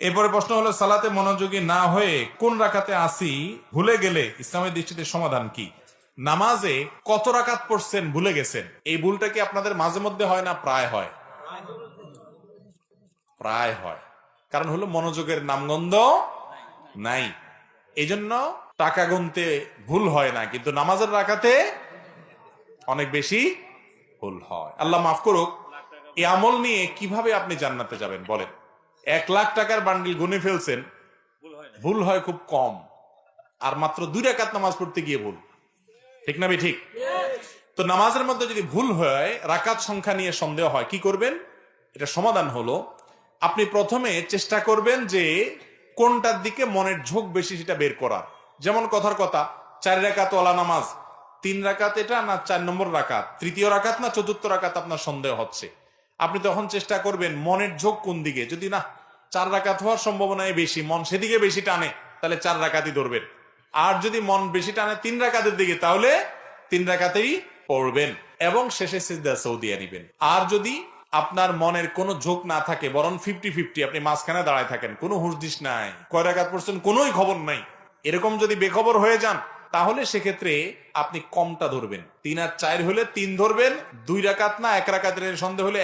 এরপরে প্রশ্ন হলো, সালাতে মনোযোগী না হয়ে কোন রাকাতে আসি ভুলে গেলে ইসলামের দৃষ্টিতে সমাধান কি? নামাজে কত রাকাত পড়ছেন ভুলে গেছেন, এই ভুলটা কি আপনাদের মাঝে মধ্যে হয় না প্রায় হয়? প্রায় হয়। কারণ হলো মনোযোগের নামগন্ধ নাই। এই জন্য টাকা গুনতে ভুল হয় না, কিন্তু নামাজের রাকাতে অনেক বেশি ভুল হয়। আল্লাহ মাফ করুক। এই আমল নিয়ে কিভাবে আপনি জান্নাতে যাবেন বলেন? 1,00,000 টাকার বান্ডিল গুনে ফেলছেন, ভুল হয় খুব কম, আর মাত্র 2 রাকাত নামাজ পড়তে গিয়ে ভুল। ঠিক না? ঠিক। তো নামাজের মধ্যে যদি ভুল হয়, রাকাত সংখ্যা নিয়ে সন্দেহ হয়, কি করবেন? এটা সমাধান হলো, আপনি প্রথমে চেষ্টা করবেন যে কোনটার দিকে মনের ঝোঁক বেশি সেটা বের করার। যেমন কথার কথা, 4 রাকাত ওয়ালা নামাজ, 3 রাকাত এটা না 4 নম্বর রাকাত, তৃতীয় রাকাত না চতুর্থ রাকাত আপনার সন্দেহ হচ্ছে। আপনি তখন চেষ্টা করবেন মনের ঝোঁক কোন দিকে। যদি না 4 রাকাত হওয়ার সম্ভাবনায় বেশি, মন সেদিকে বেশি টানে, তাহলে 4 রাকাতই ধরবেন। আর যদি মন বেশি টানে 3 রাকাতের দিকে, তাহলে 3 রাকাতেই পড়বেন এবং শেষে সিজদা সৌদিয়া নিবেন। আর যদি আপনার মনের কোনো ঝোঁক না থাকে, বরং 50-50, আপনি মাঝখানে দাঁড়ায় থাকেন, কোনো হুঁশদিস নাই, কয় রাকাত পড়ছেন কোনোই খবর নাই, এরকম যদি বেখবর হয়ে যান, তাহলে সেক্ষেত্রে আপনি কমটা ধরবেন। 3 আর 4 হলে 3 ধরবেন, 2 রাকাত না 1 রাকাতের সন্দেহ হলে